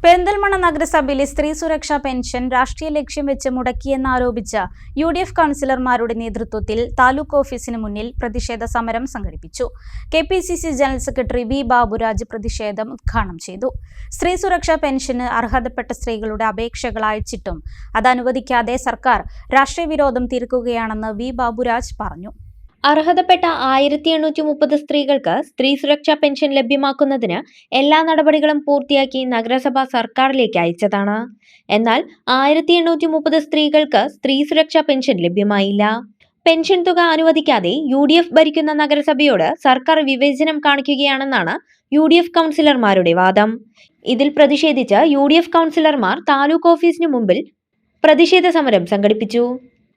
പെരിന്തൽമണ്ണ നഗരസഭയിലെ സ്ത്രീ സുരക്ഷാ പെൻഷൻ രാഷ്ട്രീയ ലക്ഷ്യം വെച്ച് മുടക്കിയെന്നാരോപിച്ച യുഡിഎഫ് കൗൺസിലർമാരുടെ നേതൃത്വത്തിൽ താലൂക്ക് ഓഫീസിന് മുന്നിൽ പ്രതിഷേധ സമരം സംഘടിപ്പിച്ചു. KPCC general secretary V Baburaj പ്രതിഷേധം ഉദ്ഘാടനം ചെയ്തു. സ്ത്രീ സുരക്ഷാ പെൻഷന് അർഹതപ്പെട്ട സ്ത്രീകളുടെ അപേക്ഷകൾ അയച്ചിട്ടും അത് അനുവദിക്കാതെ സർക്കാർ രാഷ്ട്രീയ വിരോധം തീർക്കുകയാണെന്ന് വി ബാബുരാജ് പറഞ്ഞു. അർഹതപ്പെട്ട 1830 സ്ത്രീകൾക്ക് സ്ത്രീ സുരക്ഷാ പെൻഷൻ ലഭ്യമാക്കുന്നതിന് എല്ലാ നടപടികളും പൂർത്തിയാക്കി നഗരസഭ സർക്കാരിലേക്ക് അയച്ചതാണ്. എന്നാൽ 1830 സ്ത്രീകൾക്ക് സ്ത്രീ സുരക്ഷാ പെൻഷൻ ലഭ്യമായില്ല. പെൻഷൻ തുക അനുവദിക്കാതെ UDF ഭരിക്കുന്ന നഗരസഭയോട് സർക്കാർ വിവേചനം കാണിക്കുകയാണെന്നാണ് UDF കൗൺസിലർമാരുടെ വാദം. ഇതിൽ പ്രതിഷേധിച്ച് UDF കൗൺസിലർമാർ താലൂക്ക് ഓഫീസിനു മുമ്പിൽ പ്രതിഷേധ സമരം സംഘടിപ്പിച്ചു.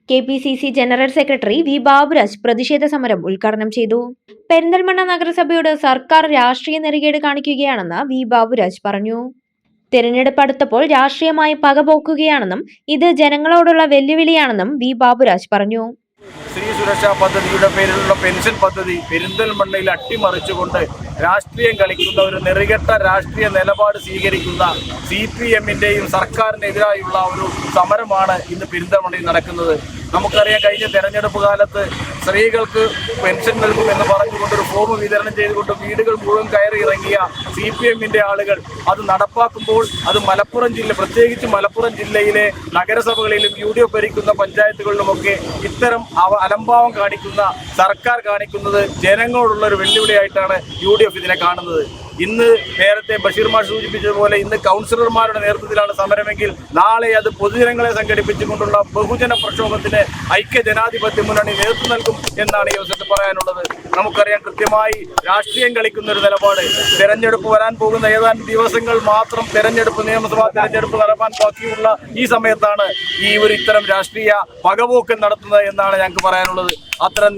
KPCC general secretary V Baburaj പ്രതിഷേധ സമരം ഉദ്ഘാടനം ചെയ്തു. പെരിന്തൽമണ്ണ നഗരസഭയോട് സർക്കാർ രാഷ്ട്രീയ നെറികേട് കാണിക്കുകയാണെന്ന് വി ബാബുരാജ് പറഞ്ഞു. തിരഞ്ഞെടുപ്പ് അടുത്തപ്പോൾ രാഷ്ട്രീയമായി പകപോക്കുകയാണെന്നും ഇത് ജനങ്ങളോടുള്ള വെല്ലുവിളിയാണെന്നും വി ബാബുരാജ് പറഞ്ഞു. സ്ത്രീ സുരക്ഷാ പദ്ധതിയുടെ പേരിലുള്ള പെൻഷൻ പദ്ധതി പെരിന്തൽമണ്ണയിൽ അട്ടിമറിച്ചുകൊണ്ട് രാഷ്ട്രീയം കളിക്കുന്ന ഒരു നെറികെട്ട രാഷ്ട്രീയ നിലപാട് സ്വീകരിക്കുന്ന CPMന്റെയും സർക്കാരിനെതിരായുള്ള ഒരു സമരമാണ് ഇന്ന് പെരിന്തൽമണ്ണയിൽ നടക്കുന്നത്. നമുക്കറിയാം, കഴിഞ്ഞ തെരഞ്ഞെടുപ്പ് കാലത്ത് സ്ത്രീകൾക്ക് പെൻഷൻ നൽകുമെന്ന് പറഞ്ഞുകൊണ്ടൊരു ഫോം വിതരണം ചെയ്തുകൊണ്ട് വീടുകൾ മുഴുവൻ കയറി ഇറങ്ങിയ CPMന്റെ ആളുകൾ അത് നടപ്പാക്കുമ്പോൾ അത് പ്രത്യേകിച്ച് മലപ്പുറം ജില്ലയിലെ നഗരസഭകളിലും UDF ഭരിക്കുന്ന പഞ്ചായത്തുകളിലുമൊക്കെ ഇത്തരം അലംഭാവം കാണിക്കുന്ന സർക്കാർ കാണിക്കുന്നത് ജനങ്ങളോടുള്ള ഒരു വെല്ലുവിളിയായിട്ടാണ് UDF ഇതിനെ കാണുന്നത്. ഇന്ന് നേരത്തെ ബഷീർ മാഷ് സൂചിപ്പിച്ചതുപോലെ ഇന്ന് കൗൺസിലർമാരുടെ നേതൃത്വത്തിലാണ് സമരമെങ്കിൽ നാളെ അത് പൊതുജനങ്ങളെ സംഘടിപ്പിച്ചുകൊണ്ടുള്ള ബഹുജന പ്രക്ഷോഭത്തിന് ഐക്യ ജനാധിപത്യ മുന്നണി നേതൃത്വം നൽകും എന്നാണ് ഈ അവസരത്തിൽ പറയാനുള്ളത്. നമുക്കറിയാം, കൃത്യമായി രാഷ്ട്രീയം കളിക്കുന്ന ഒരു നിലപാട്. തെരഞ്ഞെടുപ്പ് വരാൻ പോകുന്ന ഏതാനും ദിവസങ്ങൾ മാത്രം നിയമസഭാ തെരഞ്ഞെടുപ്പ് നടപ്പാൻ ബാക്കിയുള്ള ഈ സമയത്താണ് ഇത്തരം രാഷ്ട്രീയ പകപോക്കൻ നടത്തുന്നത് എന്നാണ് ഞങ്ങൾക്ക് പറയാനുള്ളത്. അത്തരം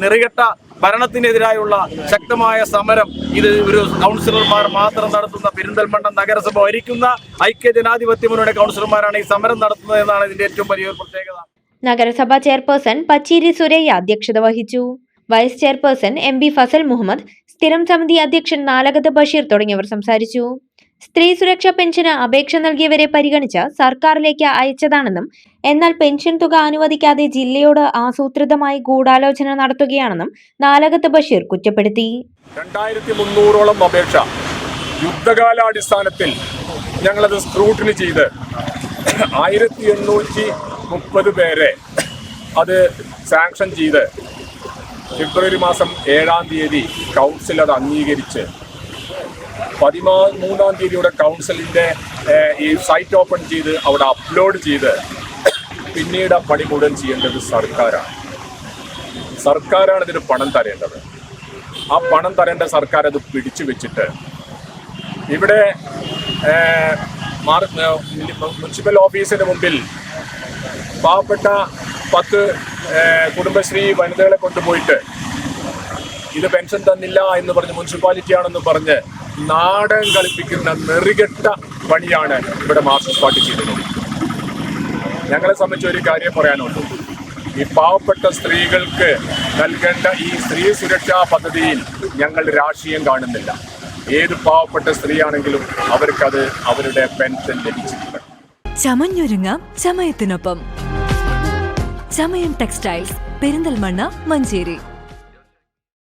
നെറികെട്ട ഭരണത്തിനെതിരായുള്ള ശക്തമായ സമരം ഇത് ഒരു കൗൺസിലർമാർ മാത്രം നടത്തുന്ന പെരിന്തൽമണ്ണ നഗരസഭ ഭരിക്കുന്ന ഐക്യ ജനാധിപത്യ മുന്നണിയുടെ കൗൺസിലർമാരാണ് ഈ സമരം നടത്തുന്നത് എന്നാണ് ഇതിന്റെ ഏറ്റവും വലിയ പ്രത്യേകത. നഗരസഭാ ചെയർപേഴ്സൺ പച്ചേരി സുരയ്യ അധ്യക്ഷത വഹിച്ചു. Vice chairperson MB Fazal Muhammad, സ്ഥിരം സമിതി അധ്യക്ഷൻ നാലകത്ത് ബഷീർ തുടങ്ങിയവർ സംസാരിച്ചു. സ്ത്രീ സുരക്ഷാ പെൻഷന് അപേക്ഷ നൽകിയവരെ പരിഗണിച്ച് സർക്കാരിലേക്ക് അയച്ചതാണെന്നും എന്നാൽ പെൻഷൻ തുക അനുവദിക്കാതെ ജില്ലയോട് ആസൂത്രിതമായി ഗൂഢാലോചന നടത്തുകയാണെന്നും നാലകത്ത് ബഷീർ കുറ്റപ്പെടുത്തി. 2300ഓളം അപേക്ഷ യുദ്ധകാലാടിസ്ഥാനത്തിൽ ഞങ്ങളത് സ്ക്രൂട്ടിനി ചെയ്ത് 1830 പേരെ അത് സാങ്ഷൻ ചെയ്ത് ഫെബ്രുവരി മാസം 7-ാം തീയതി കൗൺസിൽ അത് അംഗീകരിച്ച് 13-ാം തീയതിയുടെ കൗൺസിലിൻ്റെ ഈ സൈറ്റ് ഓപ്പൺ ചെയ്ത് അവിടെ അപ്ലോഡ് ചെയ്ത് പിന്നീട് ആ പണി മുഴുവൻ ചെയ്യേണ്ടത് സർക്കാരാണ് ഇതിന് പണം തരേണ്ടത്. ആ പണം തരേണ്ട സർക്കാർ അത് പിടിച്ചു വെച്ചിട്ട് ഇവിടെ മുനിസിപ്പൽ ഓഫീസിന് മുമ്പിൽ പാവപ്പെട്ട 10 കുടുംബശ്രീ വനിതകളെ കൊണ്ടുപോയിട്ട് ഇത് പെൻഷൻ തന്നില്ല എന്ന് പറഞ്ഞ് മുനിസിപ്പാലിറ്റിയാണെന്ന് പറഞ്ഞ് നാടകം കളിപ്പിക്കുന്ന നെറികെട്ട പണിയാണ് ഇവിടെ മാർക്സിസ്റ്റ് പാർട്ടി ചെയ്തത്. ഞങ്ങളെ സംബന്ധിച്ച് ഒരു കാര്യം പറയാനുള്ളൂ. ഈ പാവപ്പെട്ട സ്ത്രീകൾക്ക് നൽകേണ്ട ഈ സ്ത്രീ സുരക്ഷാ പദ്ധതിയിൽ ഞങ്ങൾ രാഷ്ട്രീയം കാണുന്നില്ല. ഏത് പാവപ്പെട്ട സ്ത്രീയാണെങ്കിലും അവർക്കത് അവരുടെ പെൻഷൻ ലഭിച്ചിട്ടുണ്ട്. ചമഞ്ഞൊരുങ്ങാം ചമയത്തിനൊപ്പം. ചമയം ടെക്സ്റ്റൈൽസ്, പെരിന്തൽമണ്ണ, മഞ്ചേരി.